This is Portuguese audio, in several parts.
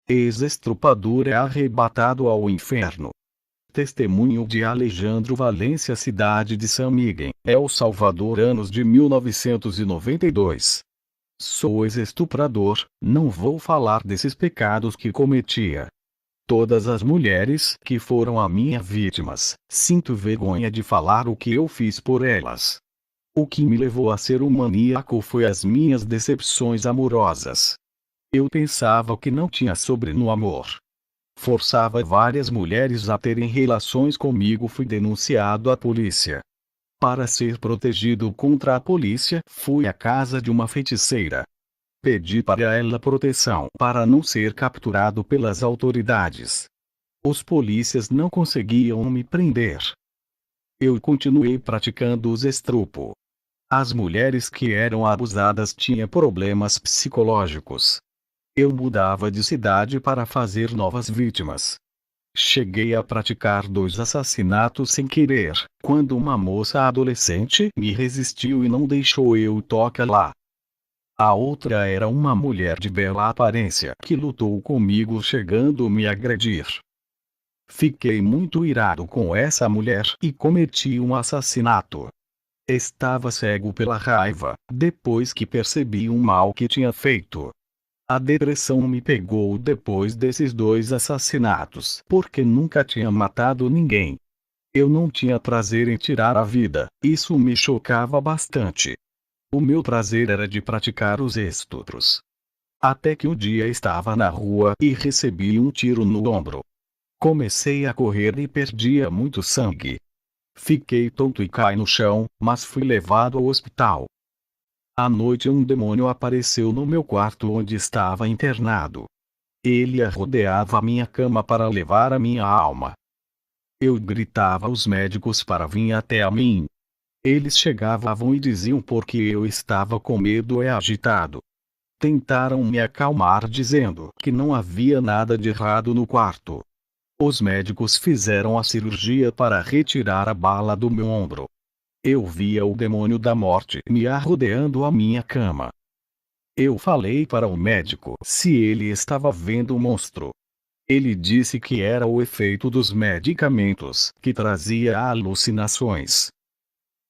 Ex-estuprador é arrebatado ao inferno. Testemunho de Alejandro Valência, cidade de San Miguel, El Salvador, anos de 1992. Sou ex-estuprador, não vou falar desses pecados que cometia. Todas as mulheres que foram a minha vítimas, sinto vergonha de falar o que eu fiz por elas. O que me levou a ser um maníaco foi as minhas decepções amorosas. Eu pensava que não tinha sobre no amor. Forçava várias mulheres a terem relações comigo. Fui denunciado à polícia. Para ser protegido contra a polícia, fui à casa de uma feiticeira. Pedi para ela proteção para não ser capturado pelas autoridades. Os polícias não conseguiam me prender. Eu continuei praticando os estrupo. As mulheres que eram abusadas tinham problemas psicológicos. Eu mudava de cidade para fazer novas vítimas. Cheguei a praticar 2 assassinatos sem querer, quando uma moça adolescente me resistiu e não deixou eu tocar lá. A outra era uma mulher de bela aparência que lutou comigo, chegando a me agredir. Fiquei muito irado com essa mulher e cometi um assassinato. Estava cego pela raiva, depois que percebi o mal que tinha feito. A depressão me pegou depois desses 2 assassinatos, porque nunca tinha matado ninguém. Eu não tinha prazer em tirar a vida, isso me chocava bastante. O meu prazer era de praticar os estupros. Até que um dia estava na rua e recebi um tiro no ombro. Comecei a correr e perdia muito sangue. Fiquei tonto e caí no chão, mas fui levado ao hospital. À noite um demônio apareceu no meu quarto onde estava internado. Ele rodeava a minha cama para levar a minha alma. Eu gritava aos médicos para vir até a mim. Eles chegavam e diziam porque eu estava com medo e agitado. Tentaram me acalmar dizendo que não havia nada de errado no quarto. Os médicos fizeram a cirurgia para retirar a bala do meu ombro. Eu via o demônio da morte me rodeando a minha cama. Eu falei para o médico se ele estava vendo o monstro. Ele disse que era o efeito dos medicamentos que trazia alucinações.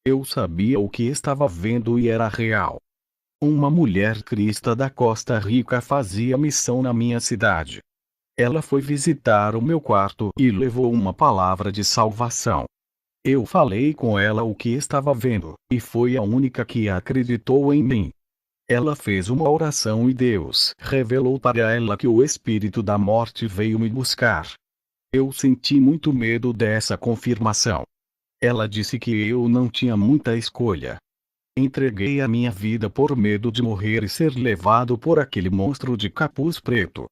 Eu sabia o que estava vendo e era real. Uma mulher cristã da Costa Rica fazia missão na minha cidade. Ela foi visitar o meu quarto e levou uma palavra de salvação. Eu falei com ela o que estava vendo, e foi a única que acreditou em mim. Ela fez uma oração e Deus revelou para ela que o espírito da morte veio me buscar. Eu senti muito medo dessa confirmação. Ela disse que eu não tinha muita escolha. Entreguei a minha vida por medo de morrer e ser levado por aquele monstro de capuz preto.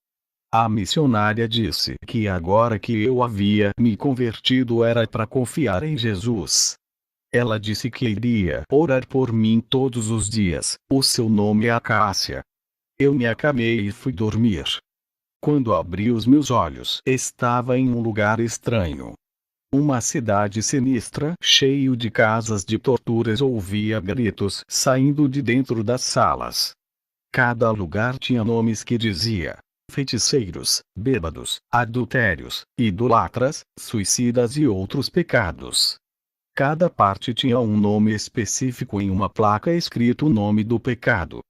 A missionária disse que agora que eu havia me convertido era para confiar em Jesus. Ela disse que iria orar por mim todos os dias. O seu nome é Cássia. Eu me acalmei e fui dormir. Quando abri os meus olhos, estava em um lugar estranho. Uma cidade sinistra, cheio de casas de torturas. Ouvia gritos saindo de dentro das salas. Cada lugar tinha nomes que dizia: feiticeiros, bêbados, adultérios, idolatras, suicidas e outros pecados. Cada parte tinha um nome específico em uma placa escrito o nome do pecado.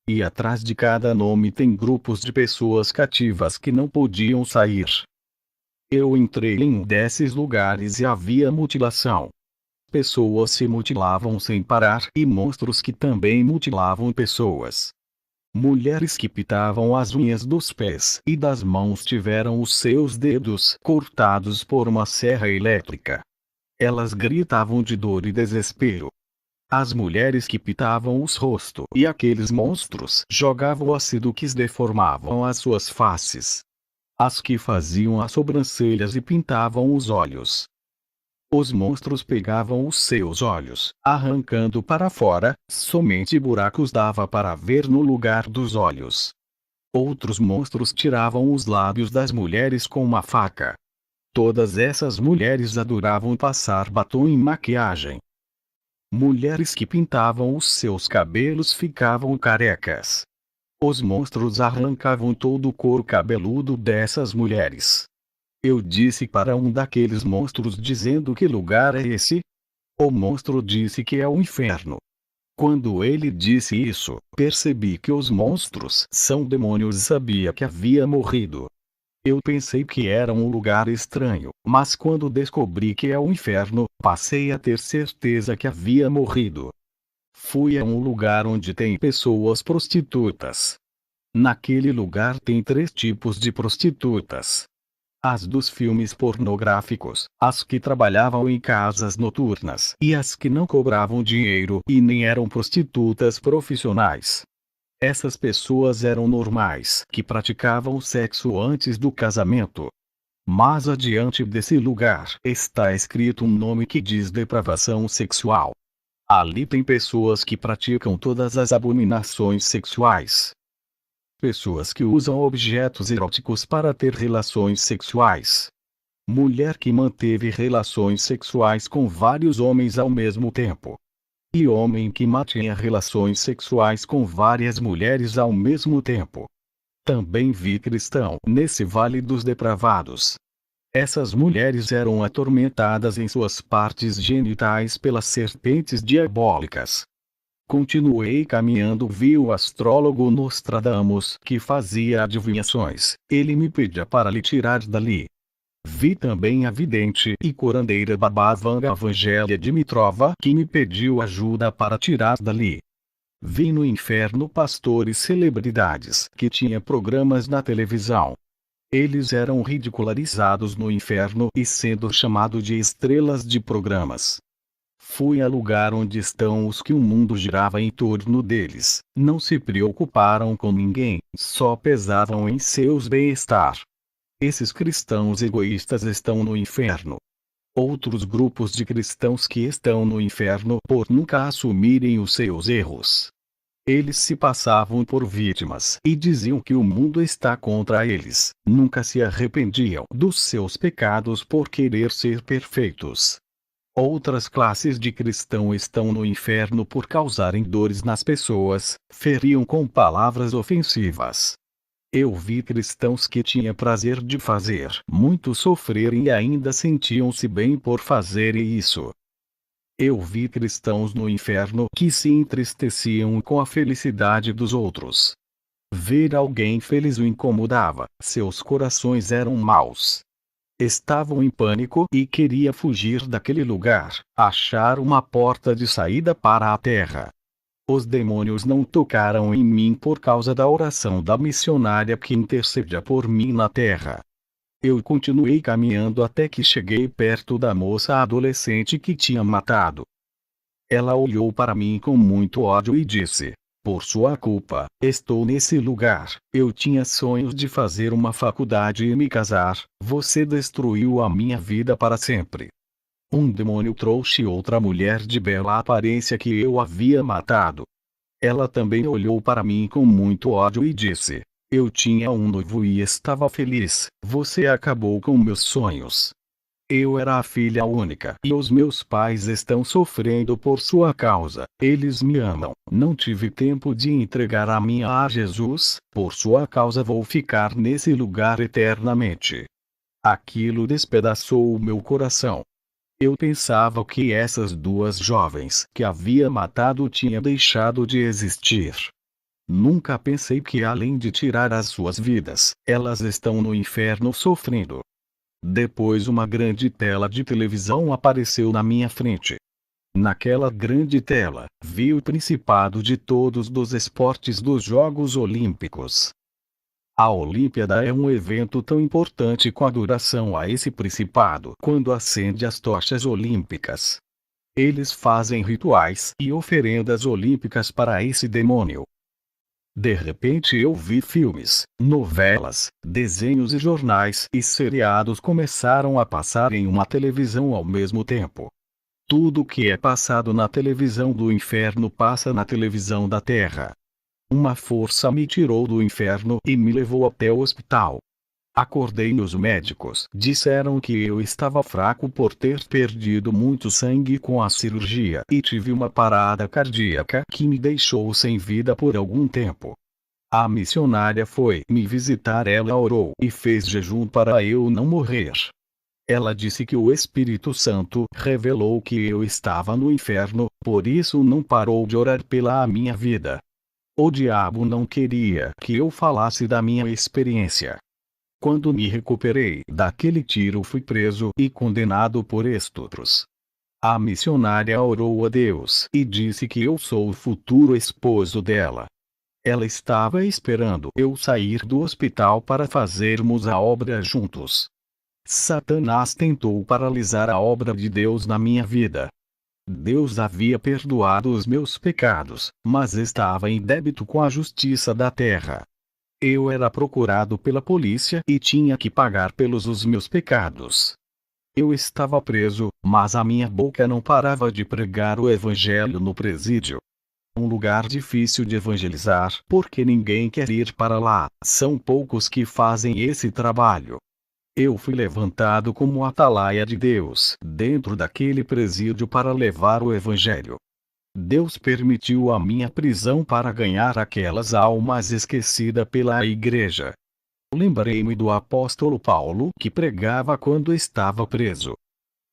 E atrás de cada nome tem grupos de pessoas cativas que não podiam sair. Eu entrei em um desses lugares e havia mutilação. Pessoas se mutilavam sem parar e monstros que também mutilavam pessoas. Mulheres que pintavam as unhas dos pés e das mãos tiveram os seus dedos cortados por uma serra elétrica. Elas gritavam de dor e desespero. As mulheres que pintavam os rostos e aqueles monstros jogavam ácido que deformavam as suas faces. As que faziam as sobrancelhas e pintavam os olhos. Os monstros pegavam os seus olhos, arrancando para fora, somente buracos dava para ver no lugar dos olhos. Outros monstros tiravam os lábios das mulheres com uma faca. Todas essas mulheres adoravam passar batom e maquiagem. Mulheres que pintavam os seus cabelos ficavam carecas. Os monstros arrancavam todo o couro cabeludo dessas mulheres. Eu disse para um daqueles monstros dizendo que lugar é esse? O monstro disse que é o inferno. Quando ele disse isso, percebi que os monstros são demônios e sabia que havia morrido. Eu pensei que era um lugar estranho, mas quando descobri que é o inferno, passei a ter certeza que havia morrido. Fui a um lugar onde tem pessoas prostitutas. Naquele lugar tem 3 tipos de prostitutas. As dos filmes pornográficos, as que trabalhavam em casas noturnas e as que não cobravam dinheiro e nem eram prostitutas profissionais. Essas pessoas eram normais, que praticavam sexo antes do casamento. Mais adiante desse lugar está escrito um nome que diz depravação sexual. Ali tem pessoas que praticam todas as abominações sexuais. Pessoas que usam objetos eróticos para ter relações sexuais. Mulher que manteve relações sexuais com vários homens ao mesmo tempo. E homem que mantinha relações sexuais com várias mulheres ao mesmo tempo. Também vi cristão nesse vale dos depravados. Essas mulheres eram atormentadas em suas partes genitais pelas serpentes diabólicas. Continuei caminhando, vi o astrólogo Nostradamus que fazia adivinhações. Ele me pedia para lhe tirar dali. Vi também a vidente e curandeira Babá Vanga Evangelia Dimitrova que me pediu ajuda para tirar dali. Vi no inferno pastores celebridades que tinham programas na televisão. Eles eram ridicularizados no inferno e sendo chamados de estrelas de programas. Fui a lugar onde estão os que o mundo girava em torno deles. Não se preocuparam com ninguém, só pesavam em seus bem-estar. Esses cristãos egoístas estão no inferno. Outros grupos de cristãos que estão no inferno por nunca assumirem os seus erros. Eles se passavam por vítimas e diziam que o mundo está contra eles. Nunca se arrependiam dos seus pecados por querer ser perfeitos. Outras classes de cristão estão no inferno por causarem dores nas pessoas, feriam com palavras ofensivas. Eu vi cristãos que tinham prazer de fazer muito sofrerem e ainda sentiam-se bem por fazerem isso. Eu vi cristãos no inferno que se entristeciam com a felicidade dos outros. Ver alguém feliz o incomodava, seus corações eram maus. Estavam em pânico e queria fugir daquele lugar, achar uma porta de saída para a terra. Os demônios não tocaram em mim por causa da oração da missionária que intercedia por mim na terra. Eu continuei caminhando até que cheguei perto da moça adolescente que tinha matado. Ela olhou para mim com muito ódio e disse: "Por sua culpa, estou nesse lugar. Eu tinha sonhos de fazer uma faculdade e me casar. Você destruiu a minha vida para sempre." Um demônio trouxe outra mulher de bela aparência que eu havia matado. Ela também olhou para mim com muito ódio e disse: "Eu tinha um noivo e estava feliz. Você acabou com meus sonhos. Eu era a filha única e os meus pais estão sofrendo por sua causa. Eles me amam. Não tive tempo de entregar a minha a Jesus. Por sua causa vou ficar nesse lugar eternamente." Aquilo despedaçou o meu coração. Eu pensava que essas 2 jovens que havia matado tinham deixado de existir. Nunca pensei que além de tirar as suas vidas, elas estão no inferno sofrendo. Depois uma grande tela de televisão apareceu na minha frente. Naquela grande tela, vi o principado de todos dos esportes dos Jogos Olímpicos. A Olimpíada é um evento tão importante com a duração a esse principado quando acende as tochas olímpicas. Eles fazem rituais e oferendas olímpicas para esse demônio. De repente eu vi filmes, novelas, desenhos e jornais e seriados começaram a passar em uma televisão ao mesmo tempo. Tudo que é passado na televisão do inferno passa na televisão da terra. Uma força me tirou do inferno e me levou até o hospital. Acordei e os médicos disseram que eu estava fraco por ter perdido muito sangue com a cirurgia e tive uma parada cardíaca que me deixou sem vida por algum tempo. A missionária foi me visitar. Ela orou e fez jejum para eu não morrer. Ela disse que o Espírito Santo revelou que eu estava no inferno, por isso não parou de orar pela minha vida. O diabo não queria que eu falasse da minha experiência. Quando me recuperei daquele tiro, fui preso e condenado por estupros. A missionária orou a Deus e disse que eu sou o futuro esposo dela. Ela estava esperando eu sair do hospital para fazermos a obra juntos. Satanás tentou paralisar a obra de Deus na minha vida. Deus havia perdoado os meus pecados, mas estava em débito com a justiça da terra. Eu era procurado pela polícia e tinha que pagar pelos os meus pecados. Eu estava preso, mas a minha boca não parava de pregar o evangelho no presídio. Um lugar difícil de evangelizar, porque ninguém quer ir para lá, são poucos que fazem esse trabalho. Eu fui levantado como atalaia de Deus, dentro daquele presídio para levar o evangelho. Deus permitiu a minha prisão para ganhar aquelas almas esquecidas pela igreja. Lembrei-me do apóstolo Paulo, que pregava quando estava preso.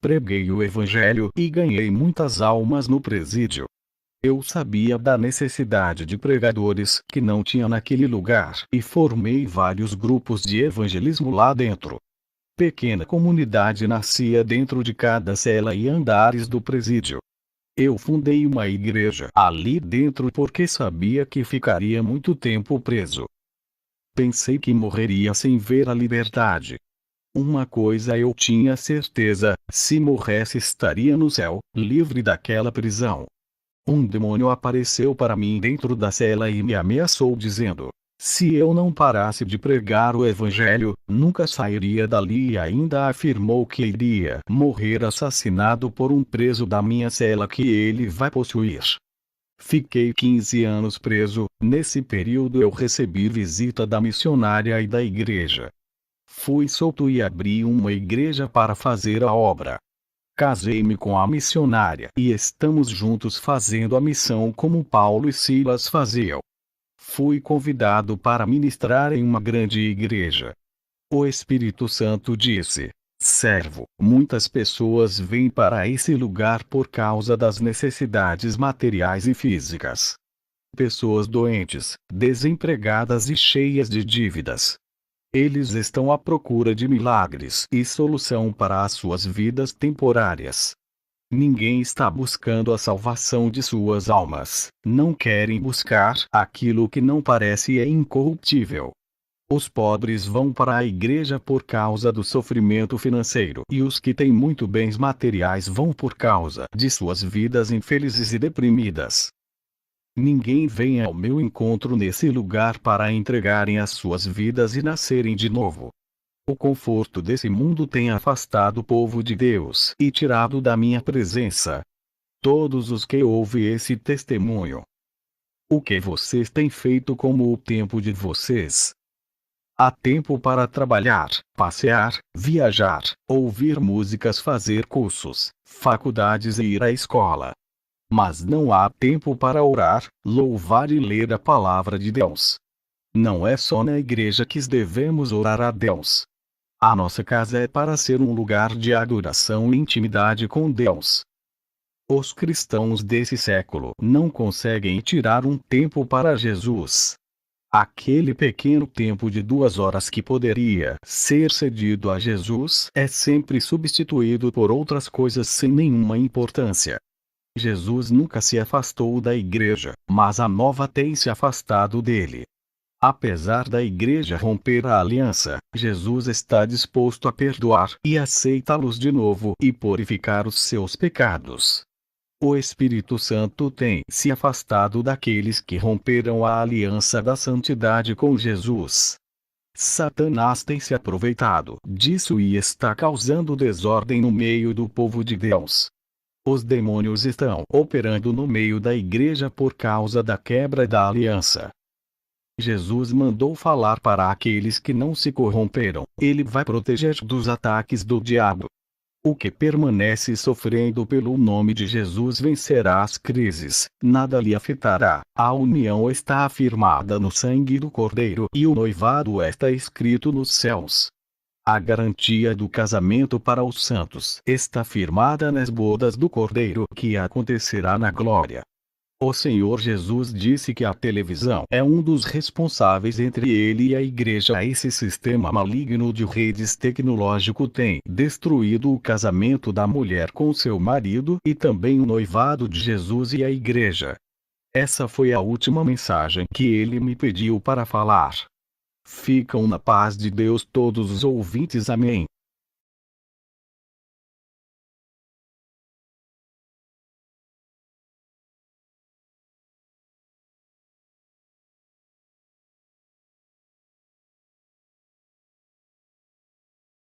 Preguei o evangelho e ganhei muitas almas no presídio. Eu sabia da necessidade de pregadores que não tinha naquele lugar e formei vários grupos de evangelismo lá dentro. Pequena comunidade nascia dentro de cada cela e andares do presídio. Eu fundei uma igreja ali dentro porque sabia que ficaria muito tempo preso. Pensei que morreria sem ver a liberdade. Uma coisa eu tinha certeza: se morresse estaria no céu, livre daquela prisão. Um demônio apareceu para mim dentro da cela e me ameaçou dizendo: se eu não parasse de pregar o evangelho, nunca sairia dali, e ainda afirmou que iria morrer assassinado por um preso da minha cela que ele vai possuir. Fiquei 15 anos preso. Nesse período eu recebi visita da missionária e da igreja. Fui solto e abri uma igreja para fazer a obra. Casei-me com a missionária e estamos juntos fazendo a missão como Paulo e Silas faziam. Fui convidado para ministrar em uma grande igreja. O Espírito Santo disse: servo, muitas pessoas vêm para esse lugar por causa das necessidades materiais e físicas. Pessoas doentes, desempregadas e cheias de dívidas. Eles estão à procura de milagres e solução para as suas vidas temporárias. Ninguém está buscando a salvação de suas almas. Não querem buscar aquilo que não parece e é incorruptível. Os pobres vão para a igreja por causa do sofrimento financeiro, e os que têm muito bens materiais vão por causa de suas vidas infelizes e deprimidas. Ninguém vem ao meu encontro nesse lugar para entregarem as suas vidas e nascerem de novo. O conforto desse mundo tem afastado o povo de Deus e tirado da minha presença todos os que ouvem esse testemunho. O que vocês têm feito como o tempo de vocês? Há tempo para trabalhar, passear, viajar, ouvir músicas, fazer cursos, faculdades e ir à escola. Mas não há tempo para orar, louvar e ler a palavra de Deus. Não é só na igreja que devemos orar a Deus. A nossa casa é para ser um lugar de adoração e intimidade com Deus. Os cristãos desse século não conseguem tirar um tempo para Jesus. Aquele pequeno tempo de 2 horas que poderia ser cedido a Jesus é sempre substituído por outras coisas sem nenhuma importância. Jesus nunca se afastou da igreja, mas a nova tem se afastado dele. Apesar da igreja romper a aliança, Jesus está disposto a perdoar e aceitá-los de novo e purificar os seus pecados. O Espírito Santo tem se afastado daqueles que romperam a aliança da santidade com Jesus. Satanás tem se aproveitado disso e está causando desordem no meio do povo de Deus. Os demônios estão operando no meio da igreja por causa da quebra da aliança. Jesus mandou falar para aqueles que não se corromperam: ele vai proteger dos ataques do diabo. O que permanece sofrendo pelo nome de Jesus vencerá as crises, nada lhe afetará. A união está afirmada no sangue do Cordeiro e o noivado está escrito nos céus. A garantia do casamento para os santos está firmada nas bodas do Cordeiro que acontecerá na glória. O Senhor Jesus disse que a televisão é um dos responsáveis entre ele e a igreja. Esse sistema maligno de redes tecnológico tem destruído o casamento da mulher com seu marido e também o noivado de Jesus e a igreja. Essa foi a última mensagem que ele me pediu para falar. Ficam na paz de Deus todos os ouvintes. Amém.